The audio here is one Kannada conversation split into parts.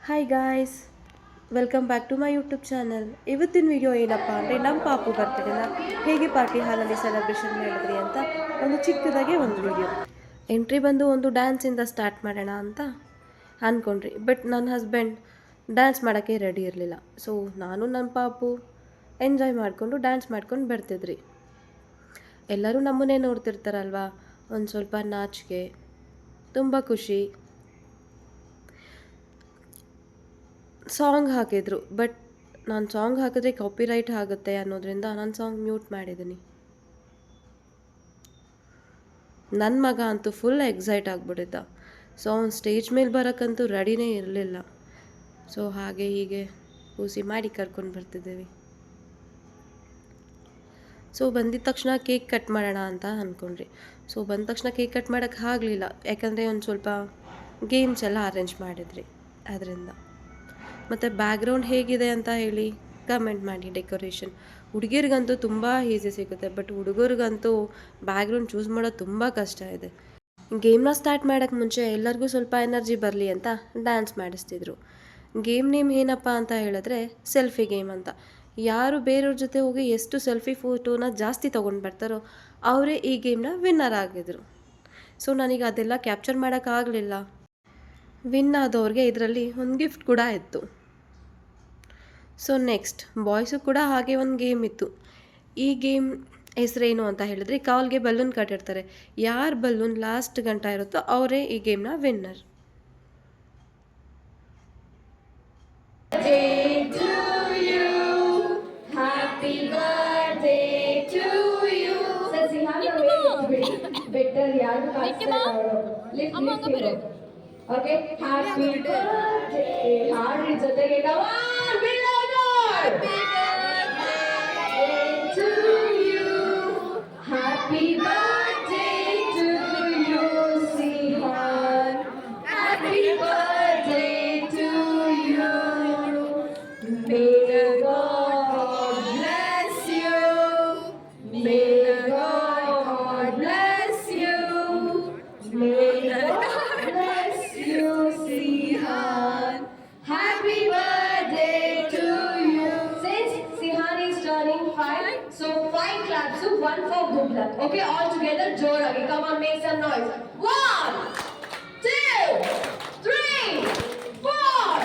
Hi guys, welcome back to my YouTube channel. ಇವತ್ತಿನ ವಿಡಿಯೋ ಏನಪ್ಪ ಅಂದರೆ ನಮ್ಮ ಪಾಪು ಬರ್ತ್ಡೇನ ಹೇಗೆ ಪಾರ್ಟಿ ಹಾಲಲ್ಲಿ ಸೆಲೆಬ್ರೇಷನ್ ಮಾಡಿದ್ರಿ ಅಂತ ಒಂದು ಚಿಕ್ಕದಾಗೆ ಒಂದು ವಿಡಿಯೋ. ಎಂಟ್ರಿ ಬಂದು ಒಂದು ಡ್ಯಾನ್ಸಿಂದ ಸ್ಟಾರ್ಟ್ ಮಾಡೋಣ ಅಂತ ಅಂದ್ಕೊಂಡ್ರಿ. ಬಟ್ ನನ್ನ ಹಸ್ಬೆಂಡ್ ಡ್ಯಾನ್ಸ್ ಮಾಡೋಕ್ಕೆ ರೆಡಿ ಇರಲಿಲ್ಲ. ಸೊ ನಾನು ನಮ್ಮ ಪಾಪು ಎಂಜಾಯ್ ಮಾಡಿಕೊಂಡು ಡ್ಯಾನ್ಸ್ ಮಾಡ್ಕೊಂಡು ಬರ್ತಿದ್ರಿ. ಎಲ್ಲರೂ ನಮ್ಮನ್ನೇ ನೋಡ್ತಿರ್ತಾರಲ್ವ, ಒಂದು ಸ್ವಲ್ಪ ನಾಚಿಕೆ, ತುಂಬ ಖುಷಿ. ಸಾಂಗ್ ಹಾಕಿದ್ರು, ಬಟ್ ನಾನು ಸಾಂಗ್ ಹಾಕಿದ್ರೆ ಕಾಪಿರೈಟ್ ಆಗುತ್ತೆ ಅನ್ನೋದ್ರಿಂದ ನಾನು ಸಾಂಗ್ ಮ್ಯೂಟ್ ಮಾಡಿದ್ದೀನಿ. ನನ್ನ ಮಗ ಅಂತೂ ಫುಲ್ ಎಕ್ಸೈಟ್ ಆಗಿಬಿಟ್ಟಿದ್ದ. ಸೊ ಅವ್ನು ಸ್ಟೇಜ್ ಮೇಲೆ ಬರೋಕ್ಕಂತೂ ರೆಡಿನೇ ಇರಲಿಲ್ಲ. ಸೊ ಹಾಗೆ ಹೀಗೆ ಕೂಸಿ ಮಾಡಿ ಕರ್ಕೊಂಡು ಬರ್ತಿದ್ದೀವಿ. ಸೊ ಬಂದಿದ್ದ ತಕ್ಷಣ ಕೇಕ್ ಕಟ್ ಮಾಡೋಣ ಅಂತ ಅಂದ್ಕೊಂಡ್ರಿ. ಸೊ ಬಂದ ತಕ್ಷಣ ಕೇಕ್ ಕಟ್ ಮಾಡೋಕ್ಕೆ ಆಗಲಿಲ್ಲ, ಯಾಕಂದರೆ ಒಂದು ಸ್ವಲ್ಪ ಗೇಮ್ಸ್ ಎಲ್ಲ ಅರೇಂಜ್ ಮಾಡಿದ್ರಿ ಅದರಿಂದ. ಮತ್ತು ಬ್ಯಾಕ್ಗ್ರೌಂಡ್ ಹೇಗಿದೆ ಅಂತ ಹೇಳಿ ಕಮೆಂಟ್ ಮಾಡಿ. ಡೆಕೋರೇಷನ್ ಹುಡುಗಿರಿಗಂತೂ ತುಂಬ ಈಸಿ ಸಿಗುತ್ತೆ, ಬಟ್ ಹುಡುಗರಿಗಂತೂ ಬ್ಯಾಕ್ಗ್ರೌಂಡ್ ಚೂಸ್ ಮಾಡೋದು ತುಂಬ ಕಷ್ಟ ಇದೆ. ಗೇಮ್ನ ಸ್ಟಾರ್ಟ್ ಮಾಡೋಕ್ಕೆ ಮುಂಚೆ ಎಲ್ಲರಿಗೂ ಸ್ವಲ್ಪ ಎನರ್ಜಿ ಬರಲಿ ಅಂತ ಡ್ಯಾನ್ಸ್ ಮಾಡಿಸ್ತಿದ್ರು. ಗೇಮ್ ನೇಮ್ ಏನಪ್ಪ ಅಂತ ಹೇಳಿದ್ರೆ ಸೆಲ್ಫಿ ಗೇಮ್ ಅಂತ. ಯಾರು ಬೇರೆಯವ್ರ ಜೊತೆ ಹೋಗಿ ಎಷ್ಟು ಸೆಲ್ಫಿ ಫೋಟೋನ ಜಾಸ್ತಿ ತೊಗೊಂಡು ಬರ್ತಾರೋ ಅವರೇ ಈ ಗೇಮ್ನ ವಿನ್ನರ್ ಆಗಿದ್ರು. ಸೊ ನನಗೆ ಅದೆಲ್ಲ ಕ್ಯಾಪ್ಚರ್ ಮಾಡೋಕ್ಕಾಗಲಿಲ್ಲ. ವಿನ್ ಆದವ್ರಿಗೆ ಇದರಲ್ಲಿ ಒಂದು ಗಿಫ್ಟ್ ಕೂಡ ಇತ್ತು. ಸೊ ನೆಕ್ಸ್ಟ್ ಬಾಯ್ಸು ಕೂಡ ಹಾಗೆ ಒಂದು ಗೇಮ್ ಇತ್ತು. ಈ ಗೇಮ್ ಹೆಸರೇನು ಅಂತ ಹೇಳಿದ್ರೆ ಕಾಲ್ಗೆ ಬಲೂನ್ ಕಟ್ಟಿರ್ತಾರೆ. ಯಾರು ಬಲೂನ್ ಲಾಸ್ಟ್ ಗಂಟ ಇರುತ್ತೋ ಅವರೇ ಈ ಗೇಮ್ನ winner. Okay, happy birthday. Happy birthday to you. Happy birthday to you, Sihan. Happy birthday to you. May God bless you. May God bless you. May God bless you, Sihan. Happy birthday to you. Since Sihan is turning 5, so 5 claps, so 1 for good luck. Okay, all together, jorage. Come on, make some noise. 1, 2, 3, 4,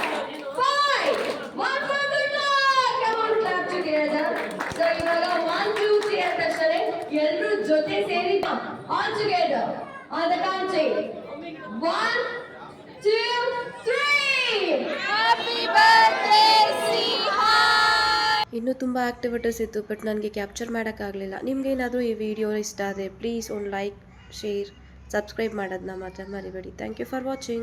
5. 1 for good luck. Come on, clap together. So ivaga 1, 2, 3 ಅಂತ ತಕ್ಷಣ ಎಲ್ಲರೂ ಜೊತೆ ಸೇರಿ all together on the count say 1, 2, 3. Happy birthday, Sihan. ಇನ್ನೂ ತುಂಬ ಆ್ಯಕ್ಟಿವಿಟೀಸ್ ಇತ್ತು, ಬಟ್ ನನಗೆ ಕ್ಯಾಪ್ಚರ್ ಮಾಡೋಕ್ಕಾಗಲಿಲ್ಲ. ನಿಮಗೇನಾದರೂ ಈ ವಿಡಿಯೋ ಇಷ್ಟ ಆದರೆ ಪ್ಲೀಸ್ ಒಂದು ಲೈಕ್, ಶೇರ್, ಸಬ್ಸ್ಕ್ರೈಬ್ ಮಾಡೋದನ್ನ ಮಾತ್ರ ಮರಿಬೇಡಿ. Thank you for watching.